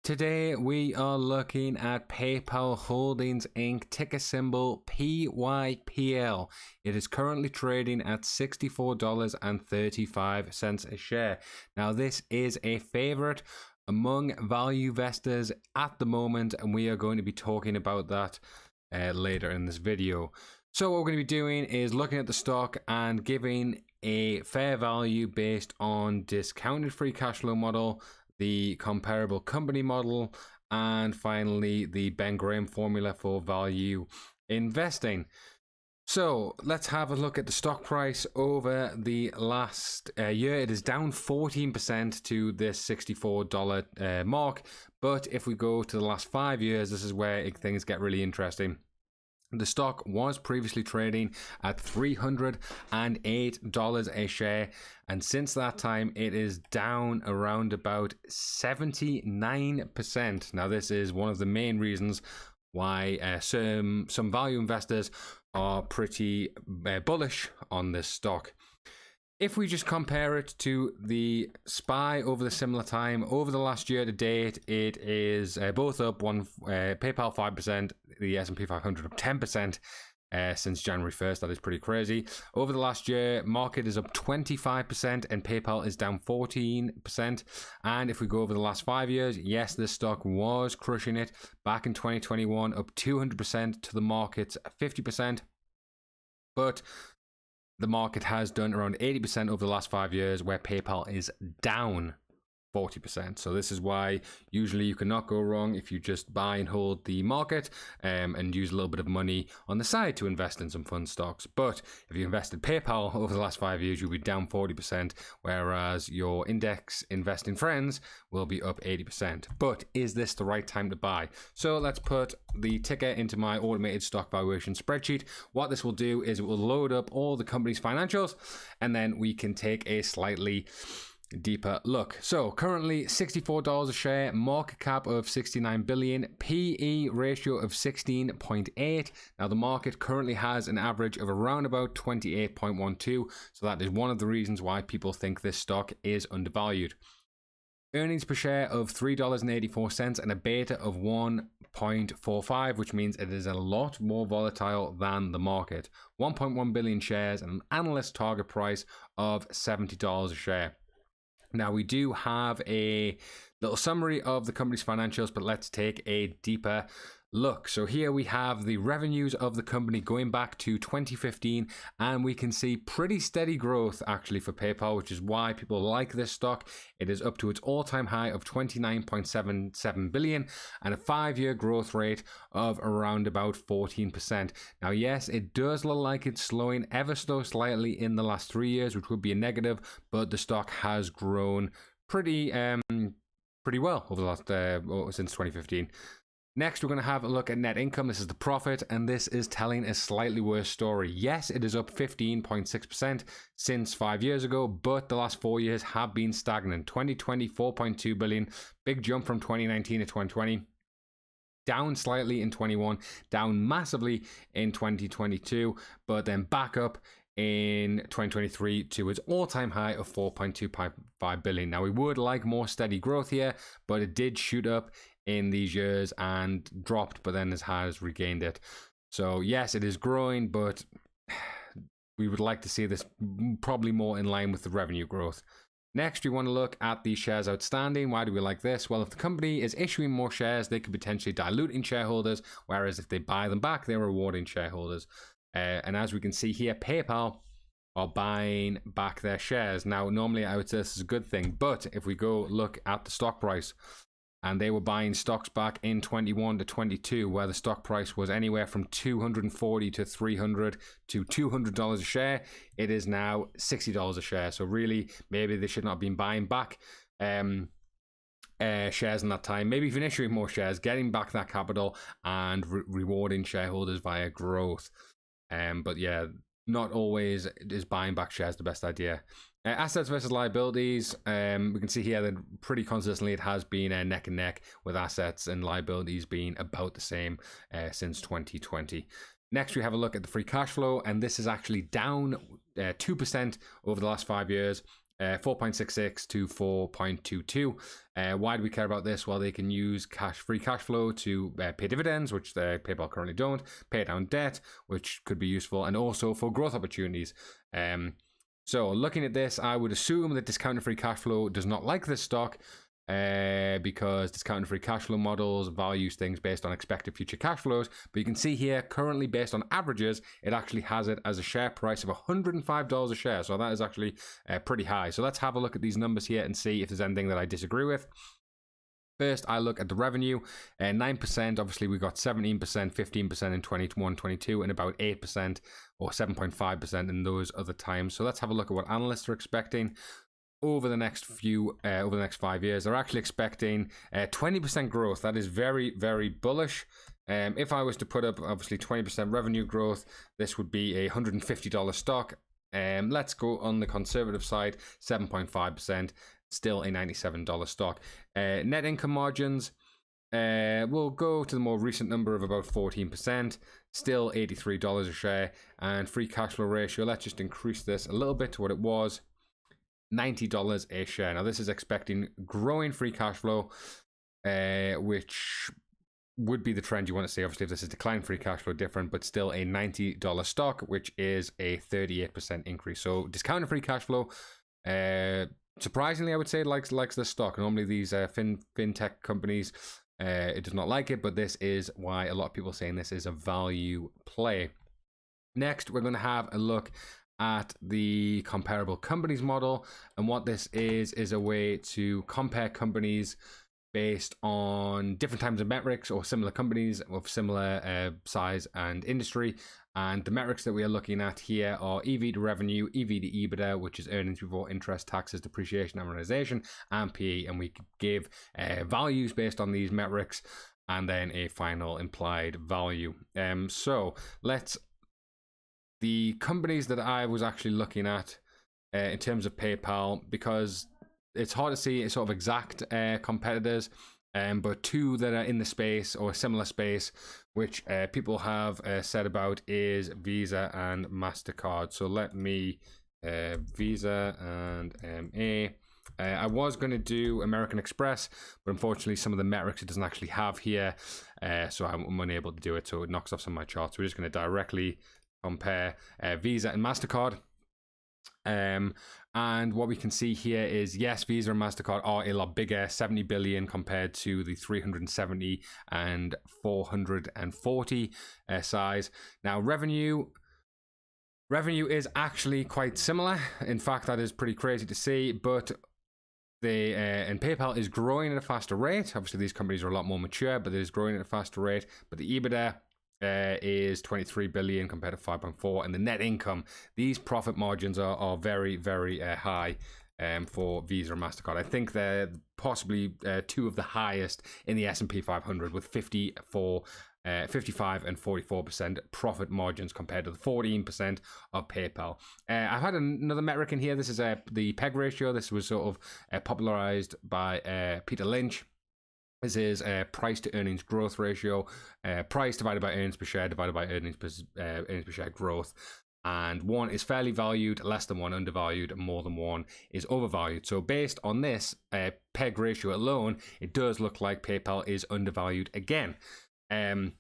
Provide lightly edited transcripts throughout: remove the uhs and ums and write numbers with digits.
Today we are looking at PayPal Holdings Inc. ticker symbol PYPL. It is currently trading at $64.35 a share. Now this is a favorite among value investors at the moment, and we are going to be talking about that later in this video. So what we're going to be doing is looking at the stock and giving a fair value based on discounted free cash flow model, the comparable company model, and finally the Ben Graham formula for value investing. So let's have a look at the stock price over the last year. It is down 14% to this $64 mark. But if we go to the last 5 years, this is where things get really interesting. The stock was previously trading at $308 a share, and since that time it is down around about 79%. Now this is one of the main reasons why some value investors are pretty bullish on this stock. If we just compare it to the SPY over the similar time, over the last year to date, it is both up, PayPal 5%, the S&P 500 up 10% since January 1st. That is pretty crazy. Over the last year, market is up 25% and PayPal is down 14%. And if we go over the last 5 years, yes, this stock was crushing it. Back in 2021, up 200% to the market's 50%. But the market has done around 80% over the last 5 years, where PayPal is down 40%. So this is why usually you cannot go wrong if you just buy and hold the market and use a little bit of money on the side to invest in some fun stocks. But if you invested PayPal over the last 5 years, you'll be down 40%, whereas your index investing friends will be up 80%. But is this the right time to buy? So let's put the ticker into my automated stock valuation spreadsheet. What this will do is it will load up all the company's financials, and then we can take a slightly deeper look. So currently $64 a share, market cap of 69 billion, PE ratio of 16.8. Now the market currently has an average of around about 28.12, so that is one of the reasons why people think this stock is undervalued. Earnings per share of $3.84 and a beta of 1.45, which means it is a lot more volatile than the market. 1.1 billion shares and an analyst target price of $70 a share. Now, we do have a little summary of the company's financials, but let's take a deeper look. So here we have the revenues of the company going back to 2015, and we can see pretty steady growth actually for PayPal, which is why people like this stock. It is up to its all-time high of 29.77 billion and a 5-year growth rate of around about 14%. Now, yes, it does look like it's slowing ever so slightly in the last 3 years, which would be a negative, but the stock has grown pretty well over the last since 2015. Next, we're going to have a look at net income. This is the profit, and this is telling a slightly worse story. Yes, it is up 15.6% since 5 years ago, but the last 4 years have been stagnant. 2020, 4.2 billion, big jump from 2019 to 2020. Down slightly in 21, down massively in 2022, but then back up in 2023 to its all-time high of 4.25 billion. Now, we would like more steady growth here, but it did shoot up in these years and dropped, but then has regained it. So yes, it is growing, but we would like to see this probably more in line with the revenue growth. Next, we want to look at the shares outstanding. Why do we like this? Well, if the company is issuing more shares, they could potentially diluting shareholders, whereas if they buy them back, they're rewarding shareholders. And as we can see here, PayPal are buying back their shares. Now, normally I would say this is a good thing, but if we go look at the stock price, and they were buying stocks back in 21 to 22, where the stock price was anywhere from $240 to $300 to $200 a share. It is now $60 a share. So really, maybe they should not have been buying back shares in that time. Maybe even issuing more shares, getting back that capital, and rewarding shareholders via growth. But yeah, not always is buying back shares the best idea. Assets versus liabilities, we can see here that pretty consistently it has been neck and neck, with assets and liabilities being about the same since 2020. Next, we have a look at the free cash flow, and this is actually down 2% over the last 5 years. 4.66 to 4.22. Why do we care about this? Well, they can use free cash flow to pay dividends, which PayPal currently don't, pay down debt, which could be useful, and also for growth opportunities. So looking at this, I would assume that discounted free cash flow does not like this stock, because discounted free cash flow models values things based on expected future cash flows. But you can see here, currently based on averages, it actually has it as a share price of $105 a share. So that is actually pretty high. So let's have a look at these numbers here and see if there's anything that I disagree with. First, I look at the revenue, 9%. Obviously, we got 17%, 15% in 21, 22, and about 8% or 7.5% in those other times. So let's have a look at what analysts are expecting over the next 5 years. They're actually expecting 20% growth. That is very, very bullish. If I was to put up obviously 20% revenue growth, this would be a $150 stock. Let's go on the conservative side, 7.5%, still a $97 stock. Net income margins, we'll go to the more recent number of about 14%, still $83 a share. And free cash flow ratio, let's just increase this a little bit to what it was, $90 a share. Now this is expecting growing free cash flow, which would be the trend you want to see. Obviously, if this is decline free cash flow, different, but still a $90 stock, which is a 38% increase. So discounted free cash flow, surprisingly, I would say likes this stock. Normally these fintech companies, it does not like it, but this is why a lot of people are saying this is a value play. Next, we're going to have a look at the comparable companies model, and what this is a way to compare companies based on different types of metrics or similar companies of similar size and industry. And the metrics that we are looking at here are EV to revenue, EV to EBITDA, which is earnings before interest, taxes, depreciation, amortization, and PE. And we give values based on these metrics and then a final implied value. So the companies that I was actually looking at in terms of PayPal, because it's hard to see sort of exact competitors, but two that are in the space or a similar space, which people have said about, is Visa and MasterCard. So let me, Visa and MA. I was going to do American Express, but unfortunately some of the metrics it doesn't actually have here, so I'm unable to do it, so it knocks off some of my charts. We're just going to directly compare Visa and MasterCard. And what we can see here is, yes, Visa and MasterCard are a lot bigger, 70 billion compared to the 370 and 440 size. Now, revenue is actually quite similar. In fact, that is pretty crazy to see, but and PayPal is growing at a faster rate. Obviously, these companies are a lot more mature, but it is growing at a faster rate. But the EBITDA is 23 billion compared to 5.4, and the net income, these profit margins are very, very high for Visa and MasterCard. I think they're possibly two of the highest in the S&P 500 with 55 and 44% profit margins compared to the 14% of PayPal. I've had another metric in here. This is the PEG ratio. This was sort of popularized by Peter Lynch. This is price to earnings growth ratio, price divided by earnings per share divided by earnings per share growth. And 1 is fairly valued, less than 1 undervalued, and more than 1 is overvalued. So based on this PEG ratio alone, it does look like PayPal is undervalued again. Now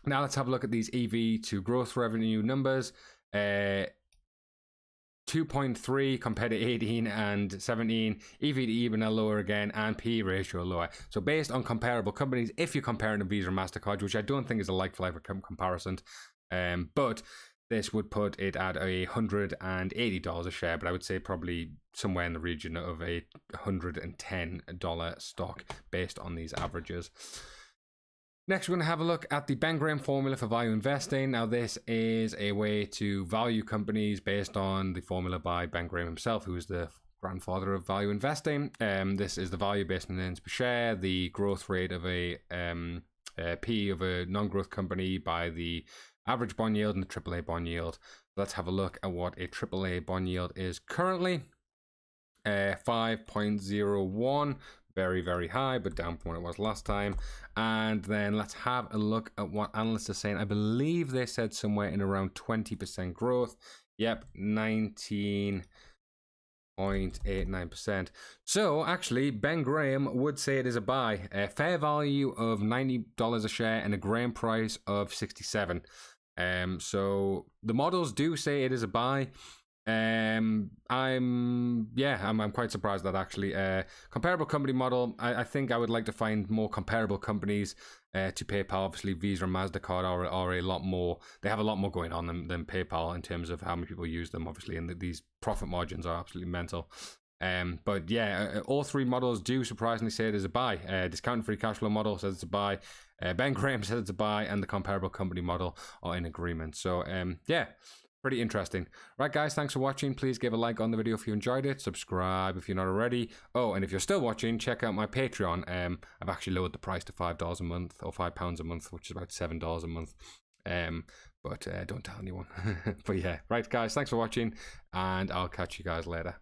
let's have a look at these EV to growth revenue numbers. 2.3 compared to 18 and 17, EV to EBITDA lower again, and PE ratio lower. So based on comparable companies, if you're comparing to Visa and MasterCard, which I don't think is a like-for-like comparison, but this would put it at $180 a share, but I would say probably somewhere in the region of a $110 stock based on these averages. Next, we're going to have a look at the Ben Graham formula for value investing. Now, this is a way to value companies based on the formula by Ben Graham himself, who is the grandfather of value investing. This is the value based on earnings per share, the growth rate of a P of a non-growth company by the average bond yield and the AAA bond yield. Let's have a look at what a AAA bond yield is currently. 5.01. Very, very high, but down from what it was last time. And then let's have a look at what analysts are saying. I believe they said somewhere in around 20% growth. Yep, 19 0.89%. So actually, Ben Graham would say it is a buy. A fair value of $90 a share and a Graham price of 67. So the models do say it is a buy. I'm quite surprised that actually comparable company model. I think I would like to find more comparable companies to PayPal. Obviously, Visa and MasterCard are a lot more. They have a lot more going on than PayPal in terms of how many people use them. Obviously, and these profit margins are absolutely mental. But yeah, all three models do surprisingly say it is a buy. Discounted free cash flow model says it's a buy. Ben Graham says it's a buy, and the comparable company model are in agreement. So yeah. Pretty interesting. Right, guys, thanks for watching. Please give a like on the video if you enjoyed it. Subscribe if you're not already. Oh, and if you're still watching, check out my Patreon. I've actually lowered the price to $5 a month, or £5 a month, which is about $7 a month. But don't tell anyone. But yeah, right, guys, thanks for watching, and I'll catch you guys later.